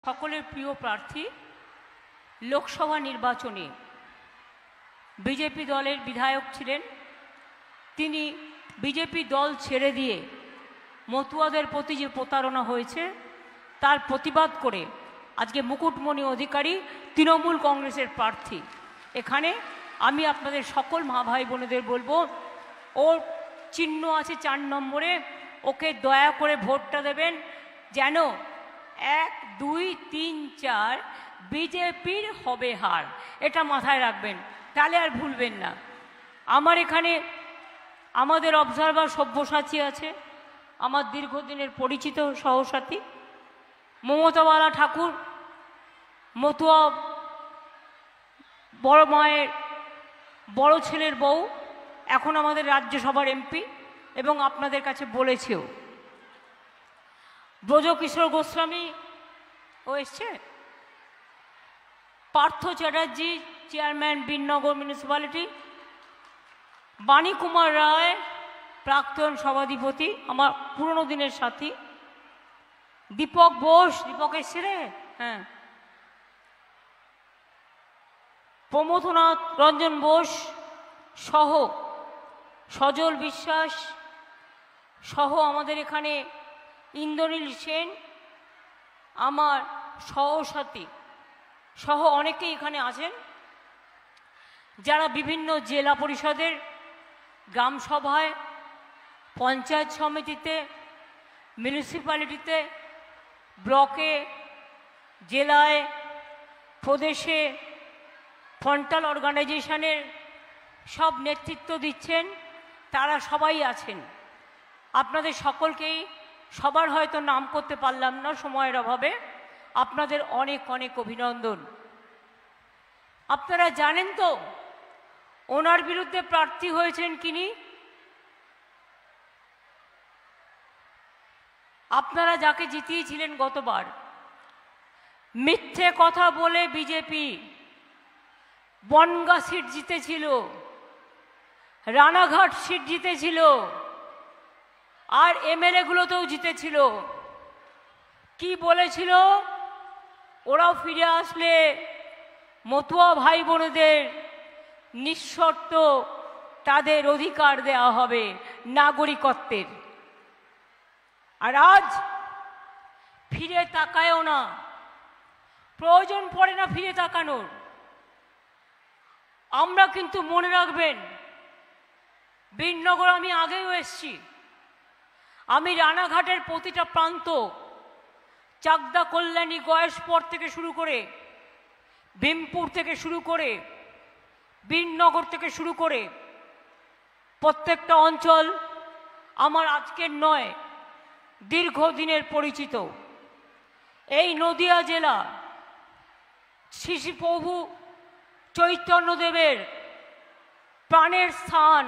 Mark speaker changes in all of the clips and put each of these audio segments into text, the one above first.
Speaker 1: সকলের প্রিয় প্রার্থী লোকসভা নির্বাচনে বিজেপি দলের বিধায়ক ছিলেন। তিনি বিজেপি দল ছেড়ে দিয়ে মতুয়াদের প্রতি যে প্রতারণা হয়েছে তার প্রতিবাদ করে আজকে মুকুটমণি অধিকারী তৃণমূল কংগ্রেসের প্রার্থী। এখানে আমি আপনাদের সকল মা ভাই বোনেদের বলবো, ওর চিহ্ন আছে 4 নম্বরে, ওকে দয়া করে ভোটটা দেবেন, যেন 1, 2, 3, 4 বিজেপির হবে হার। এটা মাথায় রাখবেন, তাহলে আর ভুলবেন না। আমার এখানে আমাদের অবজারভার সব্যসাচী আছে, আমার দীর্ঘদিনের পরিচিত সহসাথী মমতাবালা ঠাকুর, মতুয়া বড় মায়ের বড় ছেলের বউ, এখন আমাদের রাজ্যসভার এমপি এবং আপনাদের কাছে বলেছেও। ব্রজকিশোর গোস্বামী ও এসছে, পার্থ চ্যাটার্জি চেয়ারম্যান বিননগর মিউনিসিপ্যালিটি, বাণী কুমার রায় প্রাক্তন সভাধিপতি, আমার পুরনো দিনের সাথী, দীপক বোস, দীপক এসছে রে, হ্যাঁ, প্রমথনাথ রঞ্জন বোস সহ, সজল বিশ্বাস সহ, আমাদের এখানে ইন্দ্রনীল সেন আমার সহসাথী সহ অনেকেই এখানে আছেন, যারা বিভিন্ন জেলা পরিষদের, গ্রাম সভায়, পঞ্চায়েত সমিতিতে, মিউনিসিপ্যালিটিতে, ব্লকে, জেলায়, প্রদেশে, ফ্রন্টাল অর্গানাইজেশনের সব নেতৃত্ব দিচ্ছেন, তারা সবাই আছেন। আপনাদের সকলকেই, সবার হয়তো নাম করতে পারলাম না সময়ের অভাবে, আপনাদের অনেক অনেক অভিনন্দন। আপনারা জানেন তো ওনার বিরুদ্ধে প্রার্থী হয়েছেন কিনি? আপনারা যাকে জিতিয়েছিলেন গতবার, মিথ্যে কথা বলে বিজেপি বনগাঁ সিট জিতেছিল, রানাঘাট সিট জিতেছিল, আর এমএলএ গুলোতেও জিতেছিল। কি বলেছিল? ওরাও ফিরে আসলে মতুয়া ভাই বোনেদের নিঃশর্ত তাদের অধিকার দেওয়া হবে নাগরিকত্বের। আর আজ ফিরে তাকায়ও না, প্রয়োজন পড়ে না ফিরে তাকানোর। আমরা কিন্তু মনে রাখবেন, বীরনগর আমি আগেও এসছি, আমি রানাঘাটের প্রতিটা প্রান্ত, চাকদা, কল্যাণী, গয়েশপুর থেকে শুরু করে, ভীমপুর থেকে শুরু করে, বীরনগর থেকে শুরু করে প্রত্যেকটা অঞ্চল আমার আজকের নয়, দীর্ঘদিনের পরিচিত। এই নদিয়া জেলা শ্রী প্রভু চৈতন্যদেবের প্রাণের স্থান।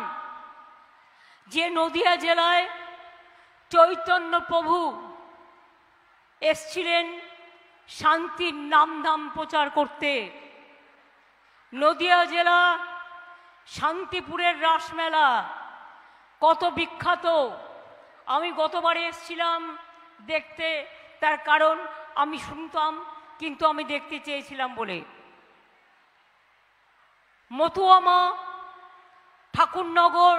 Speaker 1: যে নদিয়া জেলায় চৈতন্য প্রভু এসছিলেন শান্তির নামধাম প্রচার করতে, নদিয়া জেলা শান্তিপুরের রাসমেলা কত বিখ্যাত। আমি গতবারে এসছিলাম দেখতে, তার কারণ আমি শুনতাম কিন্তু আমি দেখতে চেয়েছিলাম বলে। মতুয়া মা ঠাকুরনগর,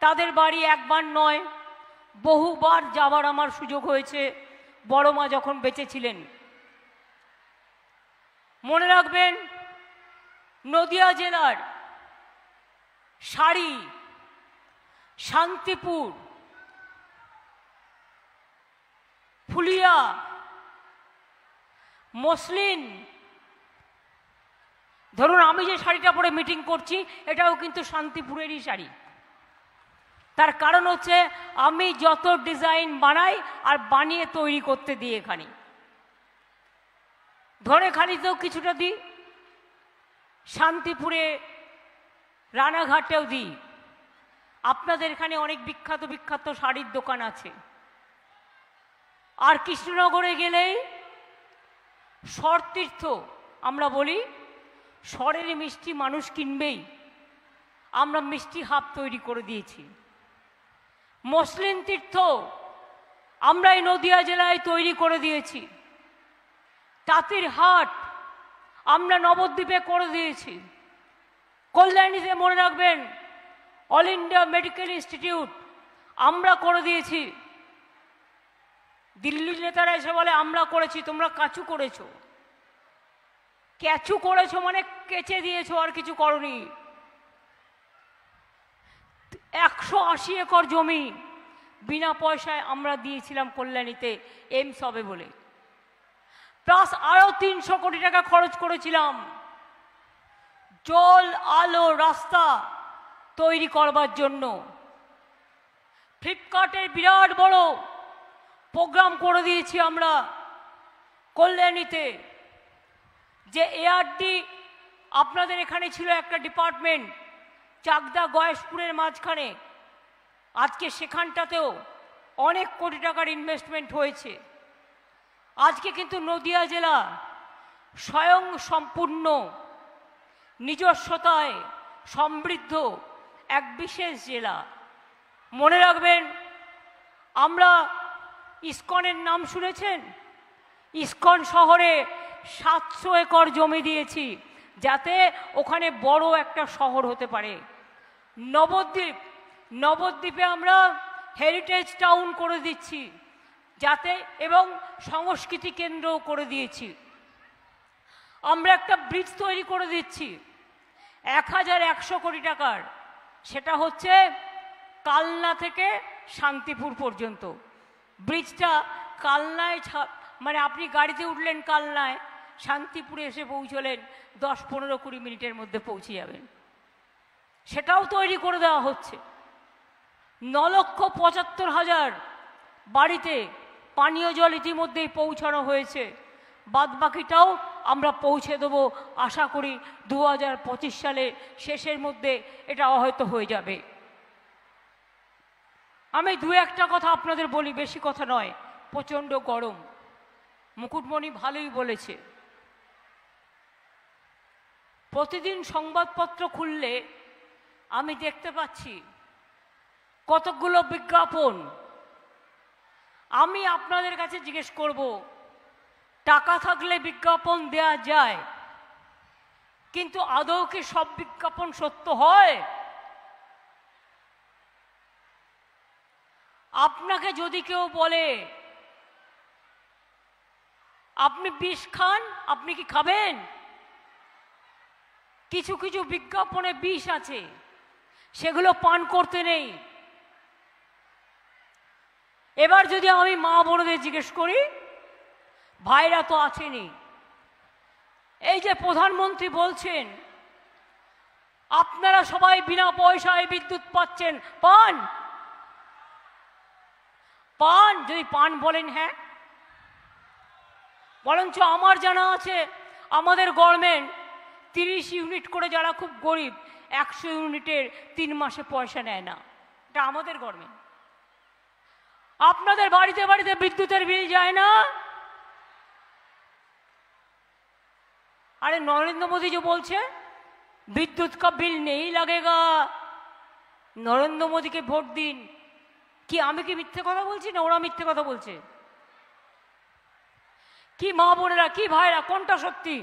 Speaker 1: তাদের বাড়ি একবার নয় বহুবার যাবার আমার সুযোগ হয়েছে, বড় মা যখন বেঁচে ছিলেন। মনে রাখবেন, নদিয়া জেলার শাড়ি, শান্তিপুর, ফুলিয়া, মসলিন, ধরুন আমি যে শাড়িটা পরে মিটিং করছি এটাও কিন্তু শান্তিপুরেরই শাড়ি। তার কারণ হচ্ছে আমি যত ডিজাইন বানাই আর বানিয়ে তৈরি করতে দিই, এখানে ধনেখালিতেও কিছুটা দিই, শান্তিপুরে, রানাঘাটেও দিই। আপনাদের এখানে অনেক বিখ্যাত বিখ্যাত শাড়ির দোকান আছে। আর কৃষ্ণনগরে গেলেই স্বরতীর্থ, আমরা বলি স্বরের মিষ্টি মানুষ কিনবেই, আমরা মিষ্টি হাব তৈরি করে দিয়েছি। মসলিন তীর্থ আমরা এই নদিয়া জেলায় তৈরি করে দিয়েছি। তাঁতির হাট আমরা নবদ্বীপে করে দিয়েছি। কল্যাণীতে মনে রাখবেন অল ইন্ডিয়া মেডিকেল ইনস্টিটিউট আমরা করে দিয়েছি। দিল্লির নেতারা এসে বলে আমরা করেছি, তোমরা কাচু করেছো। ক্যাচু করেছো মানে কেচে দিয়েছো, আর কিছু করনি। 180 একর জমি বিনা পয়সায় আমরা দিয়েছিলাম কল্যাণীতে এইমস হবে বলে, প্লাস আরো 300 কোটি টাকা খরচ করেছিলাম জল আলো রাস্তা তৈরি করবার জন্য। ফ্লিপকার্টের বিরাট বড় প্রোগ্রাম করে দিয়েছি আমরা কল্যাণীতে, যে এআরডি আপনাদের এখানে ছিল একটা ডিপার্টমেন্ট চাকদা গয়েশপুরের মাঝখানে, আজকে সেখানটাতেও অনেক কোটি টাকার ইনভেস্টমেন্ট হয়েছে। আজকে কিন্তু নদিয়া জেলা স্বয়ং সম্পূর্ণ নিজস্বতায় সমৃদ্ধ এক বিশেষ জেলা। মনে রাখবেন, আমরা ইসকনের নাম শুনেছেন? ইসকন শহরে 700 একর জমি দিয়েছি যাতে ওখানে বড় একটা শহর হতে পারে। নবদ্বীপে আমরা হেরিটেজ টাউন করে দিচ্ছি যাতে, এবং সংস্কৃতি কেন্দ্রও করে দিয়েছি। আমরা একটা ব্রিজ তৈরি করে দিচ্ছি 1100 কোটি টাকার, সেটা হচ্ছে কালনা থেকে শান্তিপুর পর্যন্ত। ব্রিজটা কালনায় মানে আপনি গাড়িতে উঠলেন কালনায়, শান্তিপুরে এসে পৌঁছলেন 10-15-20 মিনিটের মধ্যে পৌঁছে যাবেন। সেটাও তৈরি করে দেওয়া হচ্ছে। 9,75,000 বাড়িতে পানীয় জল ইতিমধ্যেই পৌঁছানো হয়েছে, বাদবাকিটাও আমরা পৌঁছে দেবো আশা করি 2025 সালের শেষের মধ্যে এটা হয়তো হয়ে যাবে। আমি 2-1টা কথা আপনাদের বলি, বেশি কথা নয়। প্রচণ্ড গরম, মুকুটমণি ভালোই বলেছে। প্রতিদিন সংবাদপত্র খুললে আমি দেখতে পাচ্ছি কতগুলো বিজ্ঞাপন। আমি আপনাদের কাছে জিজ্ঞেস করব, টাকা থাকলে বিজ্ঞাপন দেয়া যায়, কিন্তু আদৌ কি সব বিজ্ঞাপন সত্য হয়? আপনাকে যদি কেউ বলে আপনি বিষ খান, আপনি কি খাবেন? কিছু কিছু বিজ্ঞাপনে বিষ আছে, সেগুলো পান করতে নেই। এবার যদি আমি মা বোনদের জিজ্ঞেস করি, ভাইরা তো আছেনই, এই যে প্রধানমন্ত্রী বলছেন আপনারা সবাই বিনা পয়সায় বিদ্যুৎ পাচ্ছেন, পান? যদি পান বলেন হ্যাঁ, বরঞ্চ আমার জানা আছে আমাদের গভর্নমেন্ট 30 ইউনিট করে, যারা খুব গরিব 100 ইউনিটের 3 মাসে পয়সা নেয় না। এটা আমাদের গভর্নমেন্ট। আপনাদের বাড়িতে বাড়িতে বিদ্যুতের বিল যায় না? अरे नरेंद्र मोदी जो बोलছে विद्युत का बिल नहीं लगेगा, नरेंद्र मोदी के ভোট দিন। কি আমি কি মিথ্যে কথা বলছি না ওরা মিথ্যে কথা বলছে? কি মা বোনেরা, কি ভাইরা, কোনটা সত্যি?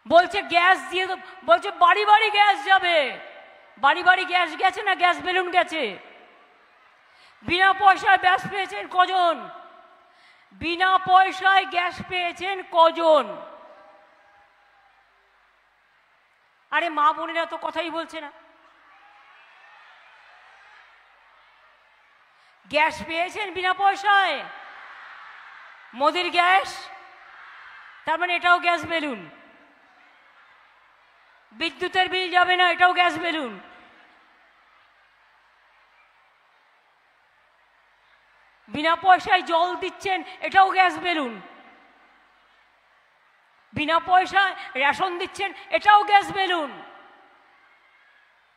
Speaker 1: বলছে গ্যাস দিয়ে, বলছে বাড়ি বাড়ি গ্যাস যাবে। বাড়ি বাড়ি গ্যাস গেছে না গ্যাস বেলুন গেছে? বিনা পয়সায় গ্যাস পেয়েছেন কজন? বিনা পয়সায় গ্যাস পেয়েছেন কজন? আরে মা বোনেরা তো কথাই বলছে না। গ্যাস পেয়েছেন বিনা পয়সায়, মোদির গ্যাস, তার মানে এটাও গ্যাস বেলুন। বিদ্যুতের বিল যাবে না, এটাও গ্যাস বেলুন। বিনা পয়সায় জল দিচ্ছেন, এটাও গ্যাস বেলুন। বিনা পয়সায় রেশন দিচ্ছেন, এটাও গ্যাস বেলুন।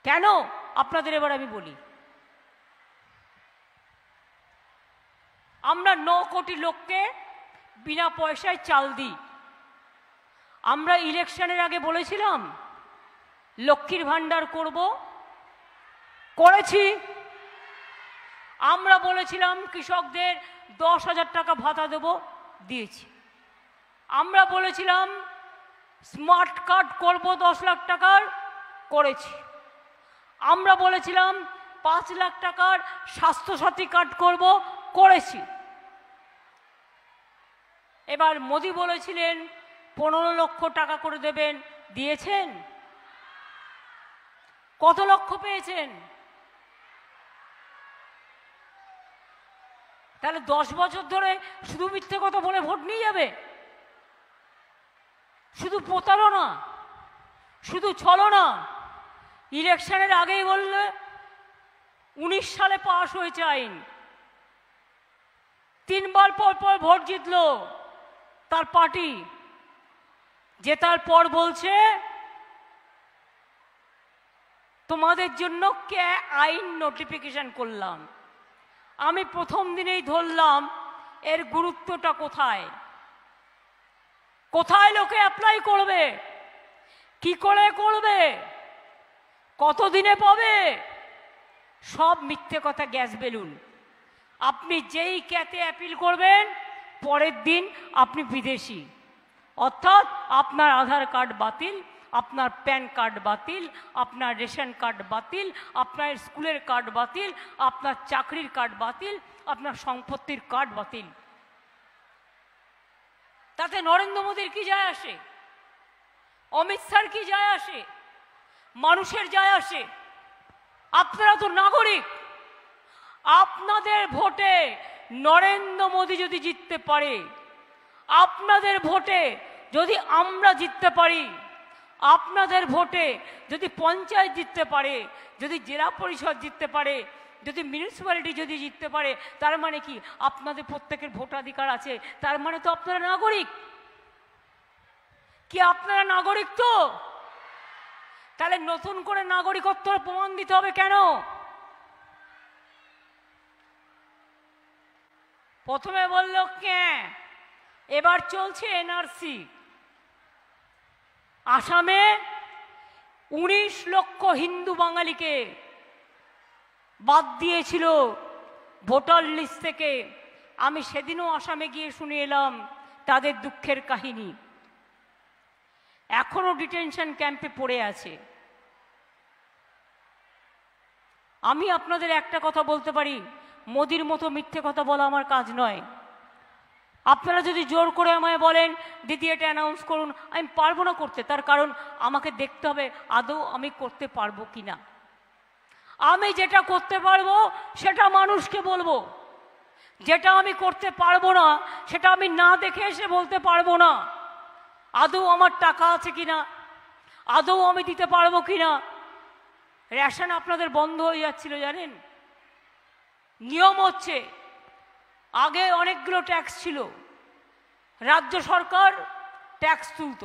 Speaker 1: কেন? আপনাদের এবার আমি বলি। আমরা 9 কোটি লোককে বিনা পয়সায় চাল দিই। আমরা ইলেকশনের আগে বলেছিলাম লক্ষ্মীর ভান্ডার করব, করেছি। আমরা বলেছিলাম কৃষকদের 10,000 টাকা ভাতা দেব, দিয়েছি। আমরা বলেছিলাম স্মার্ট কার্ড করব 10 লাখ টাকার, করেছি। আমরা বলেছিলাম 5 লাখ টাকার স্বাস্থ্যসাথী কার্ড করব, করেছি। এবার মোদি বলেছিলেন 15 লক্ষ টাকা করে দেবেন, দিয়েছেন? কত লক্ষ পেয়েছেন? তাহলে 10 বছর ধরে শুধু মিথ্যে কথা বলে ভোট নিয়ে যাবে? শুধু প্রতারণা, শুধু ছলনা। ইলেকশনের আগেই বললে 19 সালে পাশ হয়েছে আইন, 3 বার পর পর ভোট জিতলো তার পার্টি, জেতার পর বলছে তোমাদের জন্য কে আইন নোটিফিকেশন করলাম। আমি প্রথম দিনেই ধরলাম এর গুরুত্বটা কোথায়, কোথায় লোকে অ্যাপ্লাই করবে, কি করে করবে, কতদিনে পাবে, সব মিথ্যে কথা, গ্যাস বেলুন। আপনি যেই ক্যাতে অ্যাপিল করবেন পরের দিন আপনি বিদেশি, অর্থাৎ আপনার আধার কার্ড বাতিল, আপনার প্যান কার্ড বাতিল, আপনার রেশন কার্ড বাতিল, আপনার স্কুলের কার্ড বাতিল, আপনার চাকরির কার্ড বাতিল, আপনার সম্পত্তির কার্ড বাতিল। তাতে নরেন্দ্র মোদীর কি যায় আসে? অমিত শাহর কি যায় আসে? মানুষের যায় আসে? আপনারা তো নাগরিক। আপনাদের ভোটে নরেন্দ্র মোদী যদি জিততে পারে, আপনাদের ভোটে যদি আমরা জিততে পারি, আপনাদের ভোটে যদি পঞ্চায়েত জিততে পারে, যদি জেলা পরিষদ জিততে পারে, যদি মিউনিসিপ্যালিটি যদি জিততে পারে, তার মানে কি আপনাদের প্রত্যেকের ভোটাধিকার আছে, তার মানে তো আপনারা নাগরিক। কি আপনারা নাগরিক তো? তাহলে নতুন করে নাগরিকত্ব প্রমাণ দিতে হবে কেন? প্রথমে বলল কে, এবার চলছে এনআরসি। আসামে 19 লক্ষ হিন্দু বাঙালিকে বাদ দিয়েছিল ভোটার লিস্ট থেকে। আমি সেদিনও আসামে গিয়ে শুনে এলাম তাদের দুঃখের কাহিনী। এখনো ডিটেনশন ক্যাম্পে পড়ে আছে। আমি আপনাদের একটা কথা বলতে পারি, মোদির মতো মিথ্যে কথা বলা আমার কাজ নয়। আপনারা যদি জোর করে আমায় বলেন দিদি এটা অ্যানাউন্স করুন, আমি পারবো না করতে। তার কারণ আমাকে দেখতে হবে আদৌ আমি করতে পারবো কিনা। আমি যেটা করতে পারবো সেটা মানুষকে বলবো, যেটা আমি করতে পারবো না সেটা আমি না দেখে এসে বলতে পারবো না। আদৌ আমার টাকা আছে কিনা, আদৌ আমি দিতে পারবো কিনা। রেশন আপনাদের বন্ধ হয়ে যাচ্ছিল জানেন। নিয়ম হচ্ছে আগে অনেকগুলো ট্যাক্স ছিল, রাজ্য সরকার ট্যাক্স তুলত,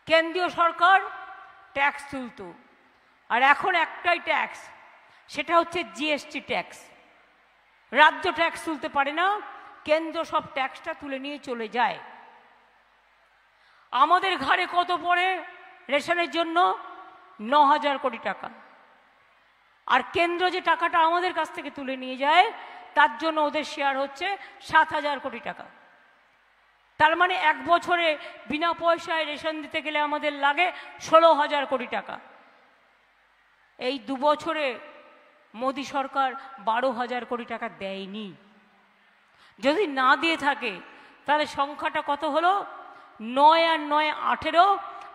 Speaker 1: কেন্দ্রীয় সরকার ট্যাক্স তুলত, আর এখন একটাই ট্যাক্স, সেটা হচ্ছে জিএসটি ট্যাক্স। রাজ্য ট্যাক্স তুলতে পারে না, কেন্দ্র সব ট্যাক্সটা তুলে নিয়ে চলে যায়। আমাদের ঘাড়ে কত পড়ে রেশনের জন্য? 9,000 কোটি টাকা। আর কেন্দ্র যে টাকাটা আমাদের কাছ থেকে তুলে নিয়ে যায় তার জন্য ওদের শেয়ার হচ্ছে 7,000 কোটি টাকা। তার মানে এক বছরে বিনা পয়সায় রেশন দিতে গেলে আমাদের লাগে 16,000 কোটি টাকা। এই 2 বছরে মোদি সরকার 12,000 কোটি টাকা দেয়নি। যদি না দিয়ে থাকে তাহলে সংখ্যাটা কত হলো? 9 আর 9 18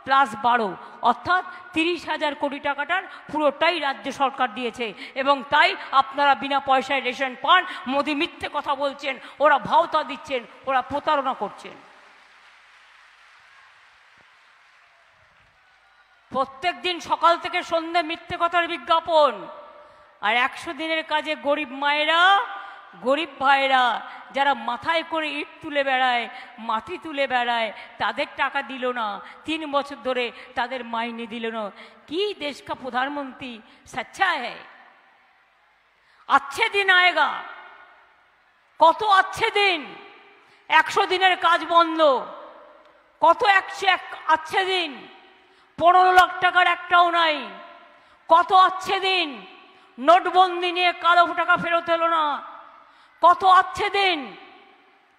Speaker 1: প্লাস 12, অর্থাৎ 30,000 কোটি টাকাটার পুরোটাই রাজ্য সরকার দিয়েছে। এবং তাই আপনারা বিনা পয়সায় রেশন পান। মোদি মিথ্যে কথা বলছেন, ওরা ভাওতা দিচ্ছেন, ওরা প্রতারণা করছেন। প্রত্যেক দিন সকাল থেকে সন্ধ্যে মিথ্যে কথার বিজ্ঞাপন। আর 100 দিনের কাজে গরিব মায়েরা, গরিব ভাইরা যারা মাথায় করে ইট তুলে বেড়ায়, মাটি তুলে বেড়ায়, তাদের টাকা দিল না। 3 বছর ধরে তাদের মাইনে দিল না। কি দেশ কা প্রধানমন্ত্রী সচ্চা হ্যায়? अच्छे दिन आएगा। কত अच्छे दिन? 100 দিনের কাজ বন্ধ। কত 101 अच्छे दिन? 15 লাখ টাকার একটাও নাই। কত अच्छे दिन? নোটবন্দি নিয়ে কালো টাকা ফেরত এলো না। কত अच्छे दिन?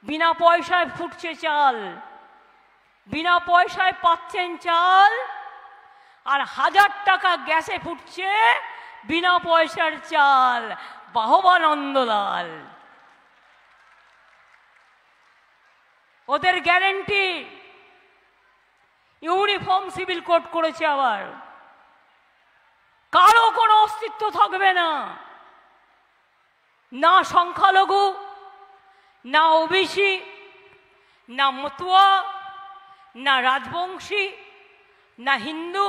Speaker 1: বিনা পয়সায় ফুটছে চাল। বিনা পয়সায় পাচ্ছেন চাল, আর 1000 টাকা গ্যাসে ফুটছে বিনা পয়সার চাল। বাহবা নন্দলাল। ওদের গ্যারেন্টি ইউনিফর্ম সিভিল কোড করেছে, আবার কারো কোনো অস্তিত্ব থাকবে না, না সংখ্যালঘু, না ওবিসি, না মতুয়া, না রাজবংশী, না হিন্দু,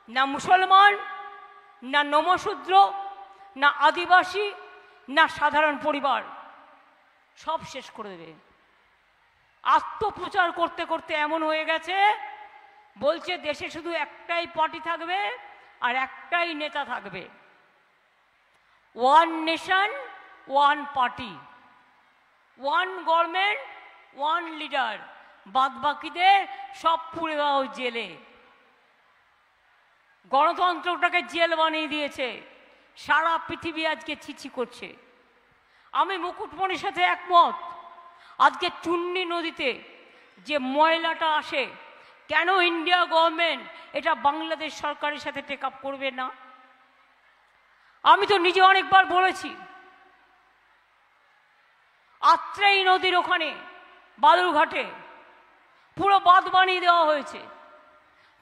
Speaker 1: না মুসলমান, না নমশূদ্র, না আদিবাসী, না সাধারণ পরিবার, সব শেষ করে দেবে। আত্মপ্রচার করতে করতে এমন হয়ে গেছে, বলছে দেশে শুধু একটাই পার্টি থাকবে আর একটাই নেতা থাকবে, one nation one party, one government one leader, বাদ বাকিদের সব পুড়ে দাও জেলে। গণতন্ত্রটাকে জেল বানিয়ে দিয়েছে, সারা পৃথিবী আজকে ছিছি করছে। আমি মুকুটমণির সাথে একমত। আজকে চুন্নি নদীতে যে ময়লাটা আসে, কেন ইন্ডিয়া গভর্নমেন্ট এটা বাংলাদেশ সরকারের সাথে টেক আপ করবে না? আমি তো নিজে অনেকবার বলেছি, আত্রেই নদীর ওখানে বালুরঘাটে পুরো বাঁধ বানিয়ে দেওয়া হয়েছে।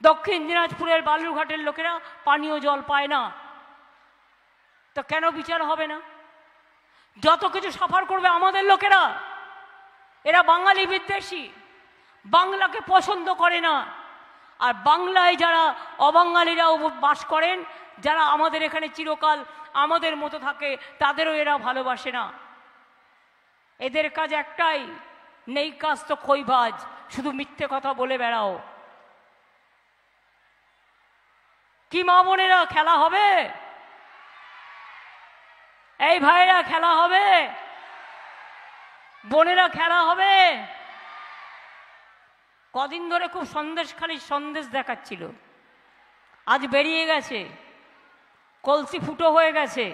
Speaker 1: দক্ষিণ দিনাজপুরের বালুরঘাটের লোকেরা পানীয় জল পায় না, তো কেন বিচার হবে না? যত কিছু সাফার করবে আমাদের লোকেরা। এরা বাঙালি বিদ্বেষী, বাংলাকে পছন্দ করে না। আর বাংলায় যারা অবাঙালিরাও বাস করেন, যারা আমাদের এখানে চিরকাল আমাদের মতো থাকে, তাদেরও এরা ভালোবাসে না। এদের কাজ একটাই, নেই কাজ তো খইভাজ, শুধু মিথ্যে কথা বলে বেড়াও। কি মা বোনেরা, খেলা হবে? এই ভাইরা খেলা হবে? বোনেরা খেলা হবে? কদিন ধরে খুব সন্দেশখালী সন্দেশ দেখাচ্ছিল, আজ বেরিয়ে গেছে, কলসি ফুটো হয়ে গেছে।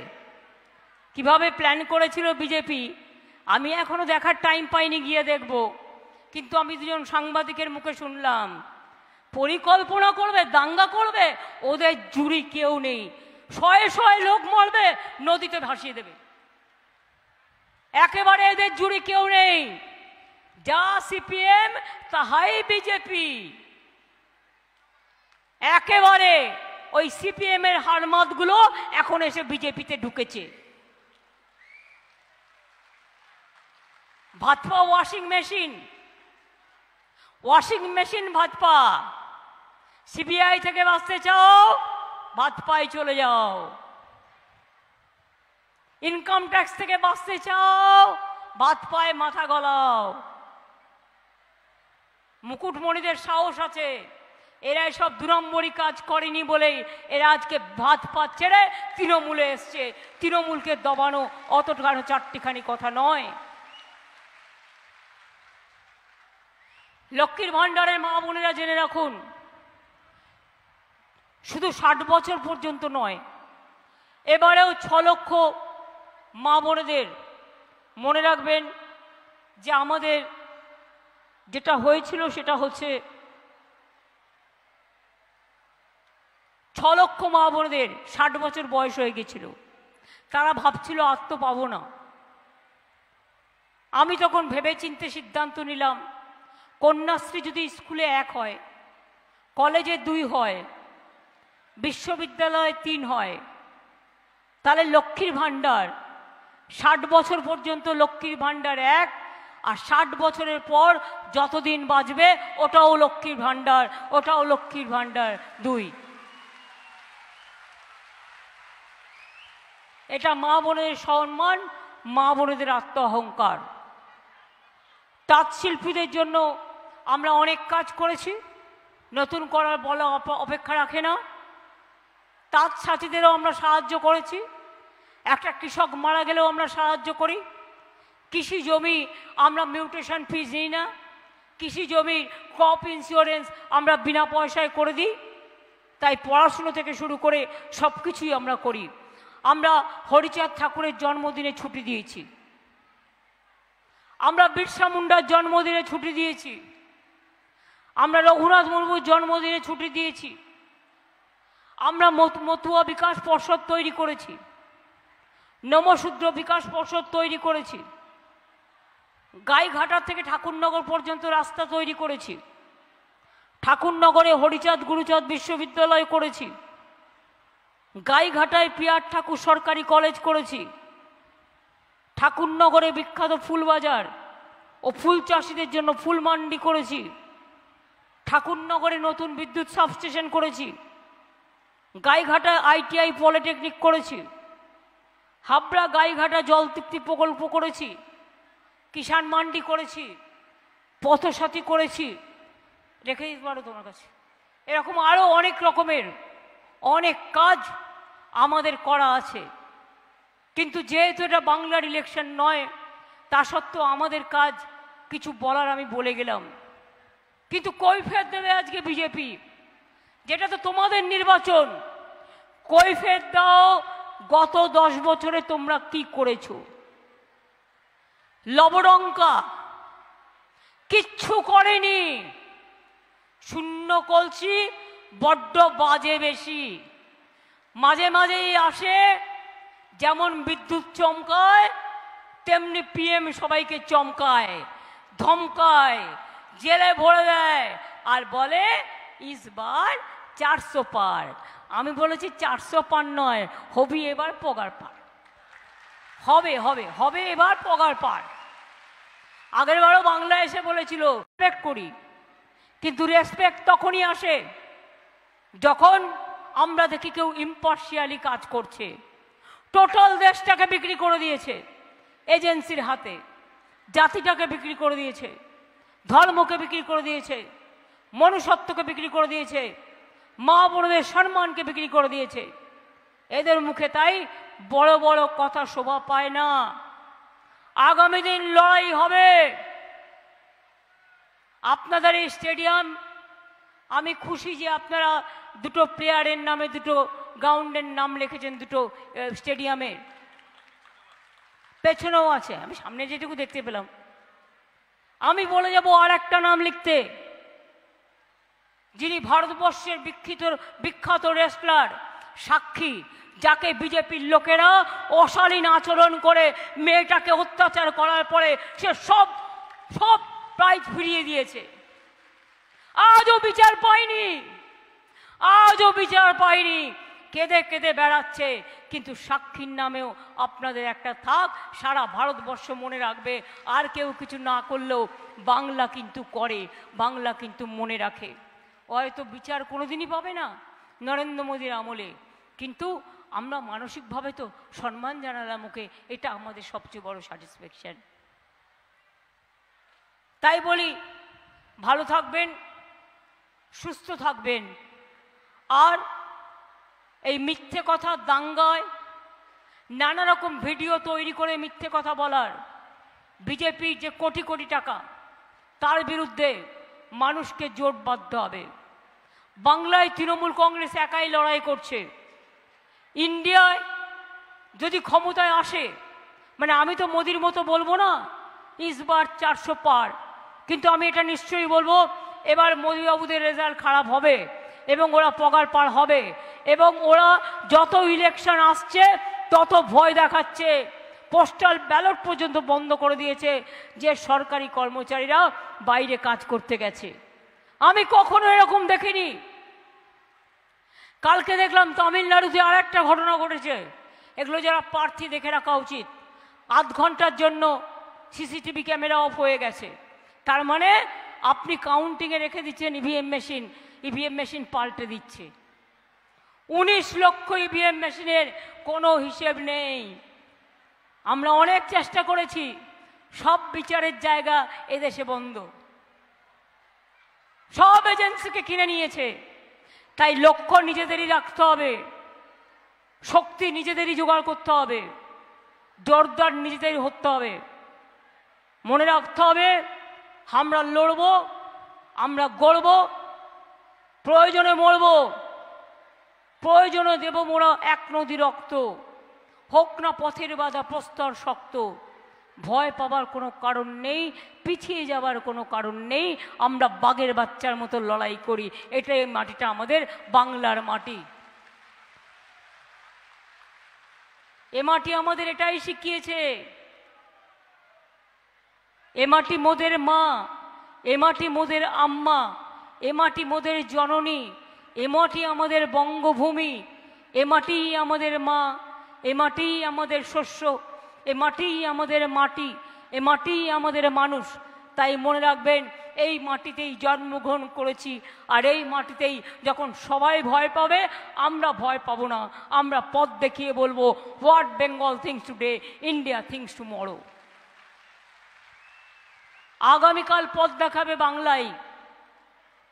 Speaker 1: কিভাবে প্ল্যান করেছিল বিজেপি আমি এখনো দেখার টাইম পাইনি, গিয়ে দেখব। কিন্তু আমি দুজন সাংবাদিকের মুখে শুনলাম, পরিকল্পনা করবে, দাঙ্গা করবে, ওদের জুড়ি কেউ নেই, শয়ে শয়ে লোক মরবে, নদীতে ভাসিয়ে দেবে, একেবারে এদের জুড়ি কেউ নেই। যা সিপিএম তাহাই বিজেপি, একেবারে ওই সিপিএম এর হারমাতগুলো এখন এসে বিজেপিতে ঢুকেছে। Bhajpa washing machine, washing machine Bhajpa. CBI থেকে বাঁচতে চাও, ভাজপায় চলে যাও। ইনকাম ট্যাক্স থেকে বাঁচতে চাও, ভাজপায় মাথা গলাও। মুকুটমণিদের সাহস আছে, এরা সব 2 নম্বরই কাজ করেনি বলেই এরা আজকে ভাজপা ছেড়ে তৃণমূলে এসছে। তৃণমূলকে দবানো অতটা 4টিখানি কথা নয়। লক্ষ্মীর ভাণ্ডারের মা বোনেরা জেনে রাখুন, শুধু 60 বছর পর্যন্ত নয়, এবারেও 6 লক্ষ মা বোনেদের। মনে রাখবেন যে আমাদের যেটা হয়েছিল সেটা হচ্ছে 6 লক্ষ মা বোনেদের 60 বছর বয়স হয়ে গেছিল, তারা ভাবছিল আর তো পাবো না। আমি তখন ভেবে চিন্তে সিদ্ধান্ত নিলাম, কন্যাশ্রী যদি স্কুলে 1 হয়, কলেজে 2 হয়, বিশ্ববিদ্যালয়ে 3 হয়, তাহলে লক্ষ্মীর ভাণ্ডার 60 বছর পর্যন্ত লক্ষ্মীর ভাণ্ডার 1, আর 60 বছরের পর যতদিন বাঁচবে ওটাও লক্ষ্মীর ভাণ্ডার, ওটাও লক্ষ্মীর ভাণ্ডার 2। এটা মা বোনের সম্মান, মা বোনেদের আত্ম অহংকার। তাঁত শিল্পীদের জন্য আমরা অনেক কাজ করেছি, নতুন করার বলা অপেক্ষা রাখে না। তাঁত সাথীদেরও আমরা সাহায্য করেছি, একটা কৃষক মারা গেলেও আমরা সাহায্য করি। কৃষি জমি আমরা মিউটেশন ফিজ নিই না, কৃষি জমির ক্রপ ইন্স্যুরেন্স আমরা বিনা পয়সায় করে দিই। তাই পড়াশুনো থেকে শুরু করে সব কিছুই আমরা করি। আমরা হরিচাঁদ ঠাকুরের জন্মদিনে ছুটি দিয়েছি, আমরা বিরসা মুন্ডার জন্মদিনে ছুটি দিয়েছি, আমরা রঘুনাথ মুর্মুর জন্মদিনে ছুটি দিয়েছি, আমরা মতুয়া বিকাশ পর্ষদ তৈরি করেছি, নমশূদ্র বিকাশ পর্ষদ তৈরি করেছি, গাইঘাটা থেকে ঠাকুরনগর পর্যন্ত রাস্তা তৈরি করেছি, ঠাকুরনগরে হরিচাঁদ গুরুচাঁদ বিশ্ববিদ্যালয় করেছি, গাইঘাটায় পিয়ার ঠাকুর সরকারি কলেজ করেছি, ঠাকুরনগরে বিখ্যাত ফুলবাজার ও ফুল চাষিদের জন্য ফুল মান্ডি করেছি, ঠাকুরনগরে নতুন বিদ্যুৎ সাবস্টেশন করেছি, গাইঘাটায় ITI পলিটেকনিক করেছি, হাবড়া গাইঘাটা জল তৃপ্তি প্রকল্প করেছি, কিষাণ মান্ডি করেছি, পথসাথী করেছি, রেখে দিতে পারো তোমার কাছে। এরকম আরও অনেক রকমের অনেক কাজ আমাদের করা আছে। কিন্তু যেহেতু এটা বাংলার ইলেকশন নয়, তা সত্ত্বেও আমাদের কাজ কিছু বলার আমি বলে গেলাম। কিন্তু কৈফিয়ত দেবে আজকে বিজেপি, যেটা তো তোমাদের নির্বাচন। কৈফিয়ত দাও গত 10 বছরে তোমরা কি করেছো। লবডঙ্কা কিচ্ছু করেনি, শূন্য কলসি বড্ড বাজে বেশি, মাঝে মাঝেই আসে, যেমন বিদ্যুৎ চমকায় তেমনি PM সবাইকে চমকায়, ধমকায়, জেলে ভরে দেয় আর বলে ইসবার 400 পার। আমি বলেছি 400 পার নয়, হবি এবার পগার পার, হবে হবে হবে এবার পগার পার। আগের বারও বাংলা এসে বলেছিল রেসপেক্ট করি, কিন্তু রেসপেক্ট তখনই আসে যখন আমরা দেখি কেউ ইম্পার্শিয়ালি কাজ করছে। টোটাল দেশটাকে বিক্রি করে দিয়েছে এজেন্সির হাতে, জাতিটাকে বিক্রি করে দিয়েছে, ধর্মকে বিক্রি করে দিয়েছে, মনুষ্যত্বকে বিক্রি করে দিয়েছে, মা বোনদের সম্মানকে বিক্রি করে দিয়েছে। এদের মুখে তাই বড় বড় কথা শোভা পায় না। আগামী দিন লড়াই হবে। আপনাদের এই স্টেডিয়াম, আমি খুশি যে আপনারা দুটো প্লেয়ারের নামে দুটো গ্রাউন্ডের নাম লিখেছেন, দুটো স্টেডিয়ামের পেছনেও আছে, আমি সামনে যেটুকু দেখতে পেলাম। আমি বলে যাব আর একটা নাম লিখতে, যিনি ভারতবর্ষের বিখ্যাত রেসলার সাক্ষী, যাকে বিজেপির লোকেরা অশালীন আচরণ করে মেয়েটাকে অত্যাচার করার পরে সে সব প্রাইজ ফিরিয়ে দিয়েছে, আজও বিচার পায়নি, আজও বিচার পায়নি, কেঁদে কেঁদে বেড়াচ্ছে। কিন্তু সাক্ষীর নামেও আপনাদের একটা থাক, সারা ভারতবর্ষ মনে রাখবে। আর কেউ কিছু না করলেও বাংলা কিন্তু করে, বাংলা কিন্তু মনে রাখে। হয়তো বিচার কোনোদিনই পাবে না নরেন্দ্র মোদীর আমলে, কিন্তু আমরা মানসিকভাবে তো সম্মান জানালাম ওকে, এটা আমাদের সবচেয়ে বড় স্যাটিসফ্যাকশন। তাই বলি, ভালো থাকবেন, সুস্থ থাকবেন। আর এই মিথ্যে কথা, দাঙ্গায় নানা রকম ভিডিও তৈরি করে মিথ্যে কথা বলার, বিজেপির যে কোটি কোটি টাকা, তার বিরুদ্ধে মানুষকে জোট বাঁধতে হবে। বাংলায় তৃণমূল কংগ্রেস একাই লড়াই করছে। ইন্ডিয়ায় যদি ক্ষমতায় আসে, মানে আমি তো মোদির মতো বলবো না ইসবার 400 পার, কিন্তু আমি এটা নিশ্চয়ই বলবো এবার মোদিবাবুদের রেজাল্ট খারাপ হবে এবং ওরা পগার পার হবে। এবং ওরা যত ইলেকশন আসছে তত ভয় দেখাচ্ছে, পোস্টাল ব্যালট পর্যন্ত বন্ধ করে দিয়েছে যে সরকারি কর্মচারীরা বাইরে কাজ করতে গেছে। আমি কখনো এরকম দেখিনি। কালকে দেখলাম তামিলনাড়ুতে আর একটা ঘটনা ঘটেছে। এগুলো যারা প্রার্থী দেখে রাখা উচিত। আধ ঘন্টার জন্য CCTV ক্যামেরা অফ হয়ে গেছে, তার মানে আপনি কাউন্টিংয়ে রেখে দিচ্ছেন ইভিএম মেশিন পাল্টে দিচ্ছে। 19 লক্ষ ইভিএম মেশিনের কোনো হিসেব নেই। আমরা অনেক চেষ্টা করেছি, সব বিচারের জায়গা এদেশে বন্ধ, সব এজেন্সিকে কিনে নিয়েছে। তাই লক্ষ্য নিজেদেরই রাখতে হবে, শক্তি নিজেদেরই জোগাড় করতে হবে, জোরদার নিজেদেরই হতে হবে। মনে রাখতে হবে আমরা লড়ব, আমরা গড়ব, প্রয়োজনে মরব, প্রয়োজনে দেব মোরা এক নদী রক্ত, হোক না পথের বাধা প্রস্তর শক্ত। ভয় পাবার কোনো কারণ নেই, পিছিয়ে যাবার কোনো কারণ নেই। আমরা বাঘের বাচ্চার মতো লড়াই করি। এটাই মাটিটা আমাদের বাংলার মাটি। এ মাটি আমাদের এটাই শিখিয়েছে। এ মাটি মোদের মা, এ মাটি মোদের আম্মা, এ মাটি মোদের জননী, এ মাটি আমাদের বঙ্গভূমি, এ মাটিই আমাদের মা, এ মাটিই আমাদের শস্য, এ মাটিই আমাদের মাটি, এ মাটিই আমাদের মানুষ। তাই মনে রাখবেন, এই মাটিতেই জন্মগ্রহণ করেছি, আর এই মাটিতেই যখন সবাই ভয় পাবে, আমরা ভয় পাবো না। আমরা পথ দেখিয়ে বলবো, what Bengal things today, India things tomorrow. আগামীকাল পথ দেখাবে বাংলায়।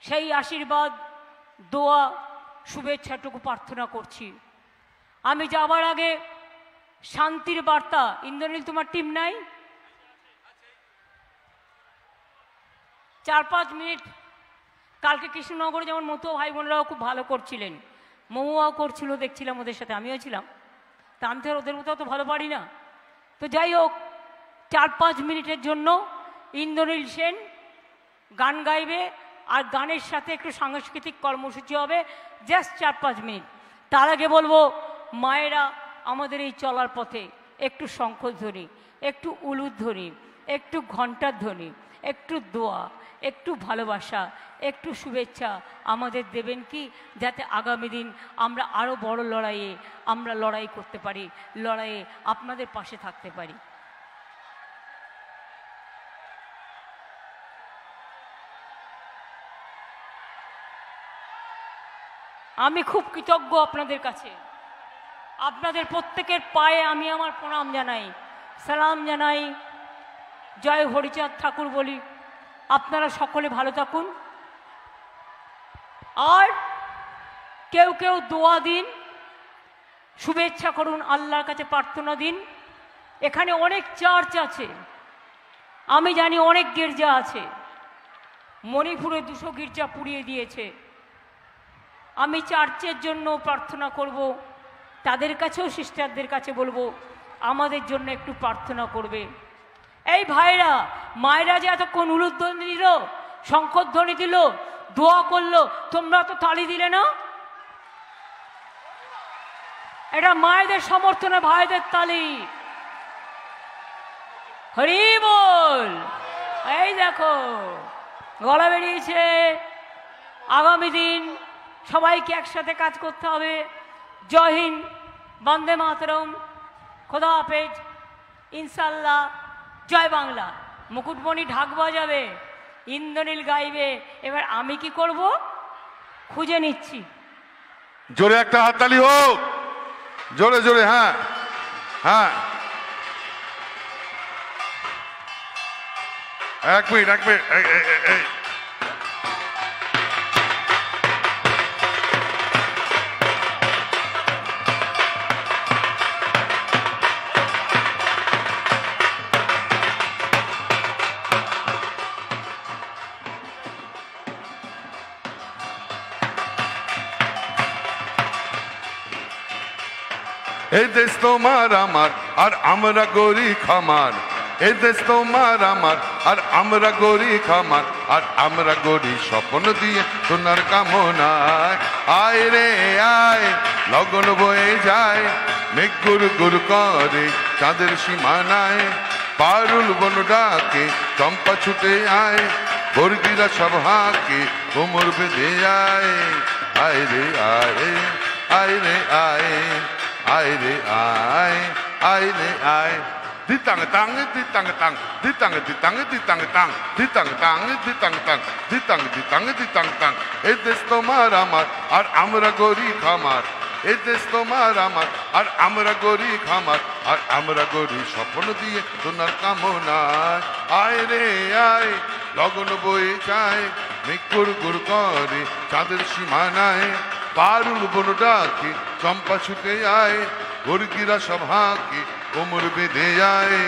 Speaker 1: সেই আশীর্বাদ, দোয়া, শুভেচ্ছাটুকু প্রার্থনা করছি। আমি যাবার আগে শান্তির বার্তা। ইন্দ্রনীল, তোমার টিম নাই? 4-5 মিনিট। কালকে কৃষ্ণনগরে যেমন মতো ভাই বোনেরাও খুব ভালো করছিলেন, মহুয়াও করছিল, দেখছিলাম ওদের সাথে, আমিও ছিলাম। তা আমি তো ওদের মতো তো ভালো পারি না। তো যাই হোক, 4-5 মিনিটের জন্য ইন্দ্রনীল সেন গান গাইবে, আর গানের সাথে একটু সাংস্কৃতিক কর্মসূচি হবে, জাস্ট 4-5 মিনিট। তার আগে বলবো, মায়েরা আমাদের এই চলার পথে একটু শঙ্খধ্বনি, একটু উলুধ্বনি, একটু ঘণ্টার ধ্বনি, একটু দোয়া, একটু ভালোবাসা, একটু শুভেচ্ছা আমাদের দেবেন কি, যাতে আগামী দিন আমরা আরও বড় লড়াইয়ে আমরা লড়াই করতে পারি, লড়াইয়ে আপনাদের পাশে থাকতে পারি। আমি খুব কৃতজ্ঞ আপনাদের কাছে। আপনাদের প্রত্যেকের পায়ে আমি আমার প্রণাম জানাই, সালাম জানাই, জয় হরিচাঁদ ঠাকুর বলি। আপনারা সকলে ভালো থাকুন। আর কেউ কেউ দোয়া দিন, শুভেচ্ছা করুন, আল্লাহর কাছে প্রার্থনা দিন। এখানে অনেক চার্চ আছে, আমি জানি অনেক গির্জা আছে। মণিপুরে 200 গির্জা পুড়িয়ে দিয়েছে। আমি চার্চের জন্য প্রার্থনা করব, তাদের কাছেও সিস্টারদের কাছে বলবো আমাদের জন্য একটু প্রার্থনা করবে। এই ভাইরা মায়েরা যে এতক্ষণ উলুধ্বনি দিল, শঙ্খধ্বনি দিল, দোয়া করলো, তোমরা তো তালি দিলে না? এটা মায়েদের সমর্থনে ভাইদের তালি। হরি বল। এই দেখো গলা বেরিয়েছে। আগামী দিন সবাইকে একসাথে কাজ করতে হবে। জয় হিন্দ, বন্দে মাতরম, খোদা হাফেজ, ইনশাল্লাহ, জয় বাংলা। মুকুটমণি ঢাক বাজাবে, ইন্দ্রনীল গাইবে। এবার আমি কি করব খুঁজে নিচ্ছি।
Speaker 2: জোরে একটা হাততালি হোক, জোরে জোরে। হ্যাঁ হ্যাঁ, 1 মিনিট 1 মিনিট। এই দেশ তোমার আমার, আর আমরা গরি খামার। এই দেশ তোমার আমার, আর আমরা গরি খামার, আর আমরা গরি স্বপ্ন দিয়ে সোনার কামনায়। আয় রে আয়, লগন বয়ে যায়, মেঘ গুর গুর করে চাঁদের সীমানায়। পারুল বন ডাকে, চম্পা ছুটে আয়, বর্গিরা সব হাঁকে, কোমর বেঁধে আয়। আয় রে আয়, আয় রে আয়, আয় রে আয়, আয় রে আয়। দিতাং তাং দিতাং তাং, দিতাং দিতাং দিতাং তাং, দিতাং তাং দিতাং তাং, দিতাং দিতাং দিতাং তাং। এই দেশ তোমার আমার, আর আমরা গরি খামার। এই দেশ তোমার আমার, আর আমরা গরি খামার, আর আমরা গরি স্বপ্ন দিয়ে সোনার কামনায়। আয় রে আয়, লগন বয়ে যায়, মেঘ গুর গুর করে চাঁদের সীমানায়। পারুল বন ডাকে, চম্পা ছুটে আয়, বর্গিরা সব হাঁকে, কোমর বেঁধে আয়।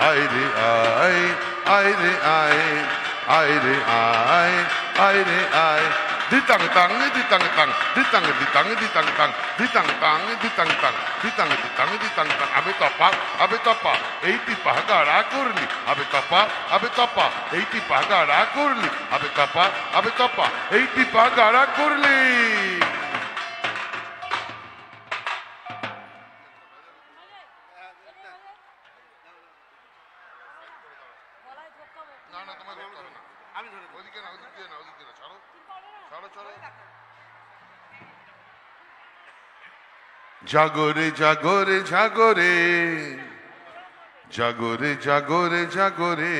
Speaker 2: আয় রে আয়, আয় রে আয়, আয় রে আয়, আয় রে আয়। ditang tang ditang tang ditang ditang ditang tang ditang tang ditang tang ditang ditang ditang tang abe tapa এইটি পাহাগাড়া করলি আবে তপা এইটি পাহাগাড়া করলি আবে তপা এইটি পাহাগাড়া করলি না না তোমার ধরতে হবে না আমি ধরে ওদিকে না ছাড়ো ছাড়ো ছাড়ো জাগরে জাগরে জাগরে জাগরে জাগরে জাগরে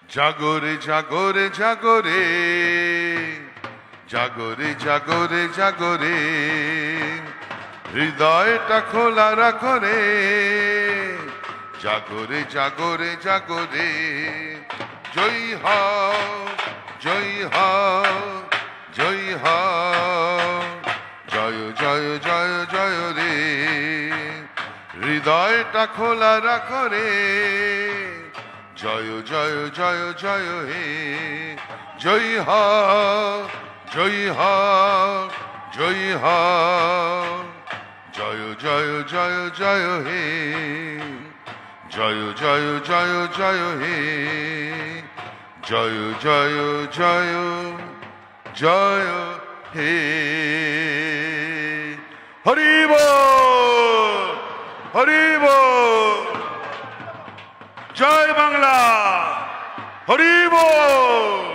Speaker 2: জাগরে জাগরে জাগরে জাগরে জাগরে জাগরে হৃদয়টা খোলা রাখো রে জাগরে জাগরে জাগরে জয় হও জয় হও জয় হও জয় জয় জয় জয় রে হৃদয়টা খোলা রাখো রে জয় জয় জয় জয় হে জয় হও জয় হও জয় হও জয় জয় জয় জয় হে জয় জয় জয় জয় হে জয় জয় জয় জয় হে হরি বল হরি বল জয় বাংলা হরি বল